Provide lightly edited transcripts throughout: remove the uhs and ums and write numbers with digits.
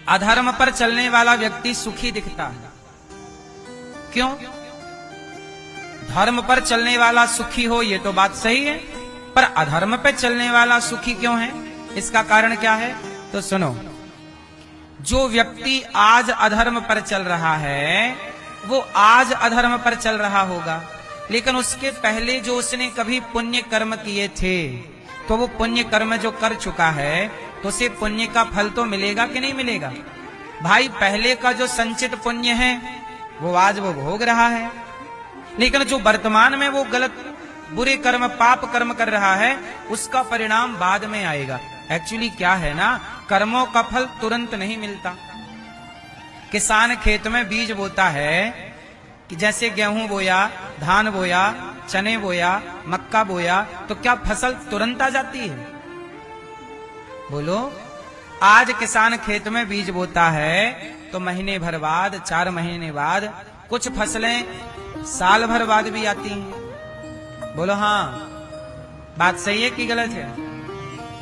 अधर्म पर चलने वाला व्यक्ति सुखी दिखता है। क्यों? धर्म पर चलने वाला सुखी हो ये तो बात सही है, पर अधर्म पर चलने वाला सुखी क्यों है? इसका कारण क्या है? तो सुनो, जो व्यक्ति आज अधर्म पर चल रहा है वो आज अधर्म पर चल रहा होगा, लेकिन उसके पहले जो उसने कभी पुण्य कर्म किए थे तो वो पुण्य कर्म जो कर चुका है तो उसे पुण्य का फल तो मिलेगा कि नहीं मिलेगा? भाई पहले का जो संचित पुण्य है वो आज वो भोग रहा है, लेकिन जो वर्तमान में वो गलत बुरे कर्म पाप कर्म कर रहा है उसका परिणाम बाद में आएगा। एक्चुअली क्या है ना, कर्मों का फल तुरंत नहीं मिलता। किसान खेत में बीज बोता है कि जैसे गेहूं बोया, धान बोया, चने बोया, मक्का बोया, तो क्या फसल तुरंत आ जाती है? बोलो, आज किसान खेत में बीज बोता है तो महीने भर बाद, 4 महीने बाद, कुछ फसलें साल भर बाद भी आती हैं। बोलो हाँ, बात सही है कि गलत है?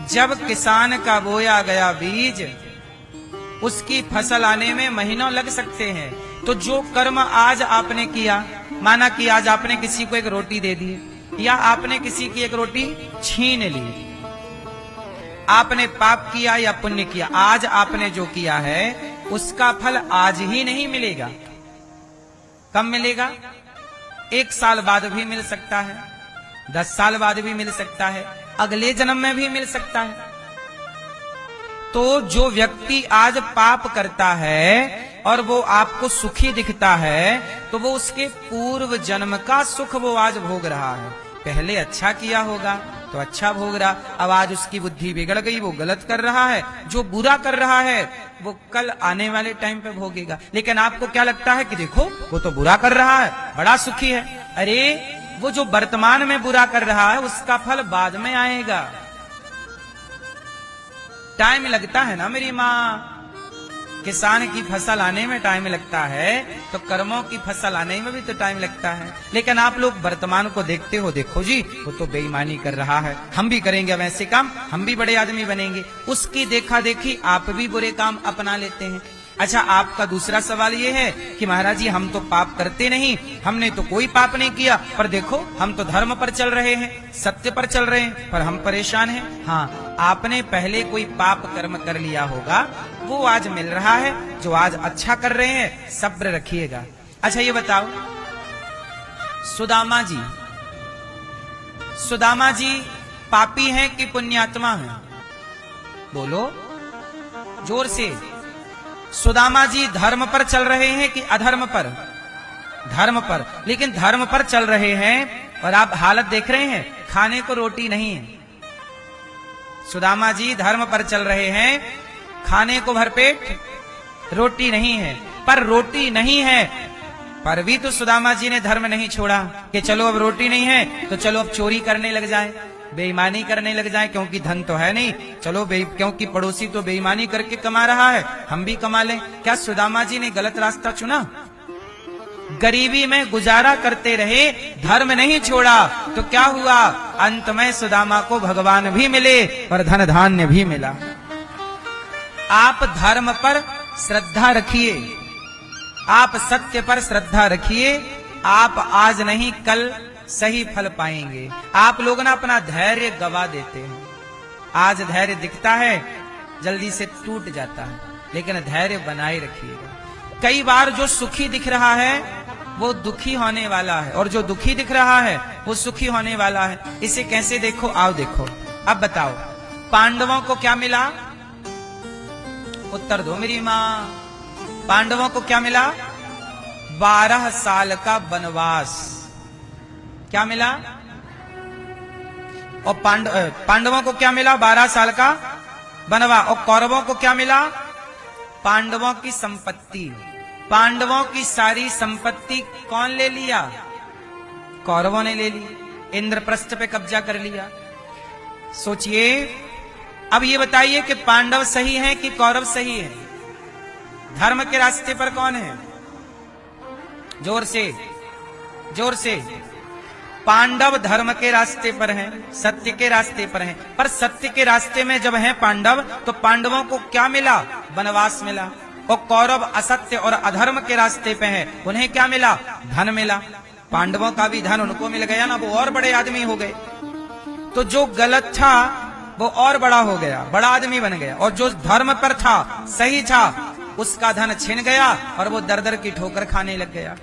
जब किसान का बोया गया बीज उसकी फसल आने में महीनों लग सकते हैं, तो जो कर्म आज आपने किया, माना कि आज आपने किसी को एक रोटी दे दी या आपने किसी की एक रोटी छीन ली, आपने पाप किया या पुण्य किया, आज आपने जो किया है उसका फल आज ही नहीं मिलेगा। कब मिलेगा? 1 साल बाद भी मिल सकता है, 10 साल बाद भी मिल सकता है, अगले जन्म में भी मिल सकता है। तो जो व्यक्ति आज पाप करता है और वो आपको सुखी दिखता है तो वो उसके पूर्व जन्म का सुख वो आज भोग रहा है। पहले अच्छा किया होगा तो अच्छा भोग रहा, अब आज उसकी बुद्धि बिगड़ गई, वो गलत कर रहा है, जो बुरा कर रहा है वो कल आने वाले टाइम पे भोगेगा। लेकिन आपको क्या लगता है कि देखो वो तो बुरा कर रहा है, बड़ा सुखी है। अरे वो जो वर्तमान में बुरा कर रहा है उसका फल बाद में आएगा। टाइम लगता है ना मेरी माँ, किसान की फसल आने में टाइम लगता है तो कर्मों की फसल आने में भी तो टाइम लगता है। लेकिन आप लोग वर्तमान को देखते हो, देखो जी वो तो बेईमानी कर रहा है, हम भी करेंगे अब ऐसे काम, हम भी बड़े आदमी बनेंगे। उसकी देखा देखी आप भी बुरे काम अपना लेते हैं। अच्छा, आपका दूसरा सवाल ये है कि महाराज जी हम तो पाप करते नहीं, हमने तो कोई पाप नहीं किया, पर देखो हम तो धर्म पर चल रहे हैं, सत्य पर चल रहे हैं, पर हम परेशान हैं। हाँ, आपने पहले कोई पाप कर्म कर लिया होगा, वो आज मिल रहा है। जो आज अच्छा कर रहे हैं सब्र रखिएगा। अच्छा ये बताओ, सुदामा जी पापी हैं कि पुण्यात्मा हैं? बोलो जोर से। सुदामा जी धर्म पर चल रहे हैं कि अधर्म पर? धर्म पर। लेकिन धर्म पर चल रहे हैं और आप हालत देख रहे हैं, खाने को रोटी नहीं है। सुदामा जी धर्म पर चल रहे हैं, खाने को भरपेट रोटी नहीं है, पर रोटी नहीं है पर भी तो सुदामा जी ने धर्म नहीं छोड़ा कि चलो अब रोटी नहीं है तो चलो अब चोरी करने लग जाए, बेईमानी करने लग जाए, क्योंकि धन तो है नहीं, चलो क्योंकि पड़ोसी तो बेईमानी करके कमा रहा है, हम भी कमा लें। क्या सुदामा जी ने गलत रास्ता चुना? गरीबी में गुजारा करते रहे, धर्म नहीं छोड़ा, तो क्या हुआ? अंत में सुदामा को भगवान भी मिले और धन धान्य भी मिला। आप धर्म पर श्रद्धा रखिए, आप सत्य पर श्रद्धा रखिए, आप आज नहीं कल सही फल पाएंगे। आप लोग ना अपना धैर्य गवा देते हैं। आज धैर्य दिखता है, जल्दी से टूट जाता है, लेकिन धैर्य बनाए रखिएगा। कई बार जो सुखी दिख रहा है वो दुखी होने वाला है, और जो दुखी दिख रहा है वो सुखी होने वाला है। इसे कैसे देखो, आओ देखो। अब बताओ, पांडवों को क्या मिला? उत्तर दो मेरी माँ। पांडवों को क्या मिला? 12 साल का वनवास। क्या मिला? और पांडवों को क्या मिला? 12 साल का वनवास। और कौरवों को क्या मिला? पांडवों की संपत्ति। पांडवों की सारी संपत्ति कौन ले लिया? कौरवों ने ले ली, इंद्रप्रस्थ पे कब्जा कर लिया। सोचिए, अब ये बताइए कि पांडव सही हैं कि कौरव सही हैं? धर्म के रास्ते पर कौन है? जोर से, जोर से। पांडव धर्म के रास्ते पर हैं, सत्य के रास्ते पर हैं, पर सत्य के रास्ते में जब हैं पांडव, तो पांडवों को क्या मिला? वनवास मिला। और कौरव असत्य और अधर्म के रास्ते पे हैं, उन्हें क्या मिला? धन मिला। पांडवों का भी धन उनको मिल गया ना, वो और बड़े आदमी हो गए। तो जो गलत था वो और बड़ा हो गया, बड़ा आदमी बन गया, और जो धर्म पर था, सही था, उसका धन छिन गया और वो दर दर की ठोकर खाने लग गया।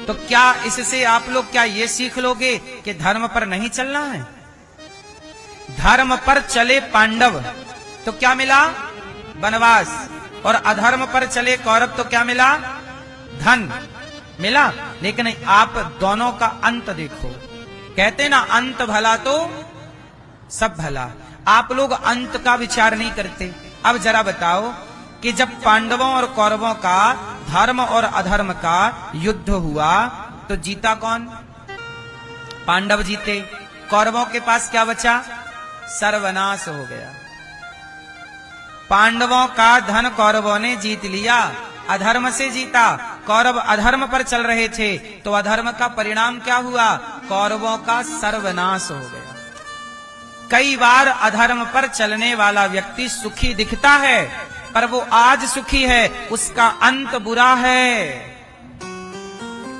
तो क्या इससे आप लोग क्या ये सीख लोगे कि धर्म पर नहीं चलना है? धर्म पर चले पांडव तो क्या मिला? वनवास। और अधर्म पर चले कौरव तो क्या मिला? धन मिला। लेकिन आप दोनों का अंत देखो। कहते ना, अंत भला तो सब भला। आप लोग अंत का विचार नहीं करते। अब जरा बताओ कि जब पांडवों और कौरवों का, धर्म और अधर्म का युद्ध हुआ, तो जीता कौन? पांडव जीते। कौरवों के पास क्या बचा? सर्वनाश हो गया। पांडवों का धन कौरवों ने जीत लिया, अधर्म से जीता। कौरव अधर्म पर चल रहे थे, तो अधर्म का परिणाम क्या हुआ? कौरवों का सर्वनाश हो गया। कई बार अधर्म पर चलने वाला व्यक्ति सुखी दिखता है, पर वो आज सुखी है, उसका अंत बुरा है।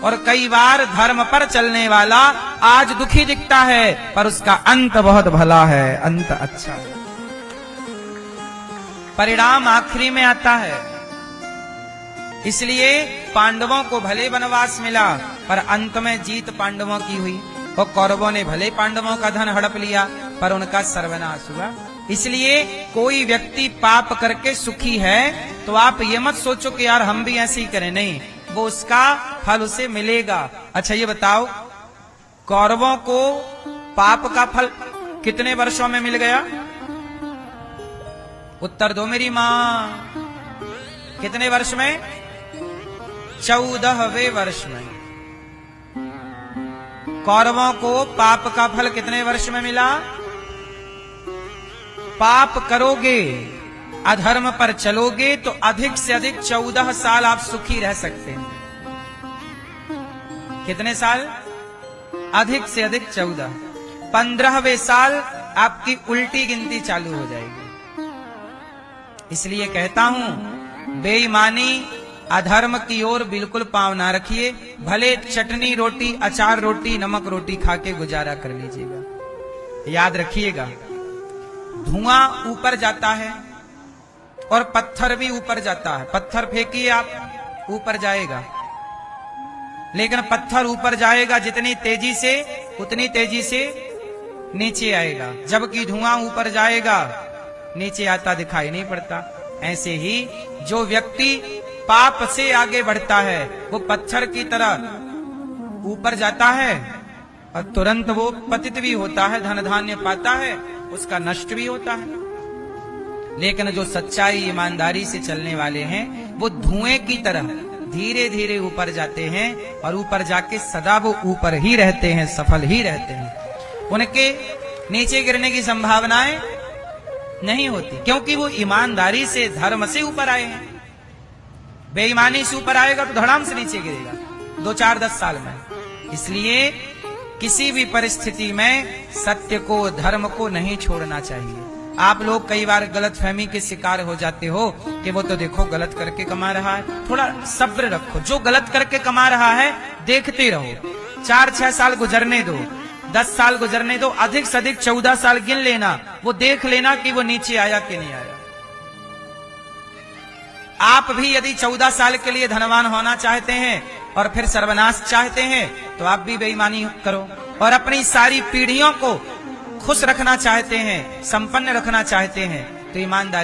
और कई बार धर्म पर चलने वाला आज दुखी दिखता है, पर उसका अंत बहुत भला है, अंत अच्छा है। परिणाम आखिरी में आता है। इसलिए पांडवों को भले वनवास मिला, पर अंत में जीत पांडवों की हुई। और कौरवों ने भले पांडवों का धन हड़प लिया, पर उनका सर्वनाश हुआ। इसलिए कोई व्यक्ति पाप करके सुखी है, तो आप ये मत सोचो कि यार हम भी ऐसे ही करें। नहीं, वो उसका फल उसे मिलेगा। अच्छा ये बताओ, कौरवों को पाप का फल कितने वर्षों में मिल गया? उत्तर दो मेरी मां। कितने वर्ष में? 14वें वर्ष में। कौरवों को पाप का फल कितने वर्ष में मिला? पाप करोगे, अधर्म पर चलोगे, तो अधिक से अधिक 14 साल आप सुखी रह सकते हैं। कितने साल? अधिक से अधिक 14। 15वें साल आपकी उल्टी गिनती चालू हो जाएगी। इसलिए कहता हूं, बेईमानी, अधर्म की ओर बिल्कुल पांव ना रखिए। भले चटनी रोटी, अचार रोटी, नमक रोटी खा के गुजारा कर लीजिएगा। याद रखिएगा, धुआं ऊपर जाता है और पत्थर भी ऊपर जाता है। पत्थर फेंकिए आप, ऊपर जाएगा, लेकिन पत्थर ऊपर जाएगा जितनी तेजी से, उतनी तेजी से नीचे आएगा। जबकि धुआं ऊपर जाएगा, नीचे आता दिखाई नहीं पड़ता। ऐसे ही जो व्यक्ति पाप से आगे बढ़ता है, वो पत्थर की तरह ऊपर जाता है और तुरंत वो पतित भी होता है, धन धान्य पाता है, उसका नष्ट भी होता है। लेकिन जो सच्चाई ईमानदारी से चलने वाले हैं, वो धुएं की तरह धीरे धीरे ऊपर जाते हैं, और ऊपर जाके सदा वो ऊपर ही रहते हैं, सफल ही रहते हैं। उनके नीचे गिरने की संभावनाएं नहीं होती, क्योंकि वो ईमानदारी से, धर्म से ऊपर आए हैं। बेईमानी से ऊपर आएगा तो धड़ाम से नीचे गिरेगा 2, 4, 10 साल में। इसलिए किसी भी परिस्थिति में सत्य को, धर्म को नहीं छोड़ना चाहिए। आप लोग कई बार गलतफहमी के शिकार हो जाते हो कि वो तो देखो गलत करके कमा रहा है। थोड़ा सब्र रखो। जो गलत करके कमा रहा है देखते रहो। 4-6 साल गुजरने दो, 10 साल गुजरने दो, अधिक से अधिक 14 साल गिन लेना। वो देख लेना कि वो नीचे आया कि नहीं आया। आप भी यदि 14 साल के लिए धनवान होना चाहते हैं और फिर सर्वनाश चाहते हैं, तो आप भी बेईमानी करो। और अपनी सारी पीढ़ियों को खुश रखना चाहते हैं, संपन्न रखना चाहते हैं, तो ईमानदारी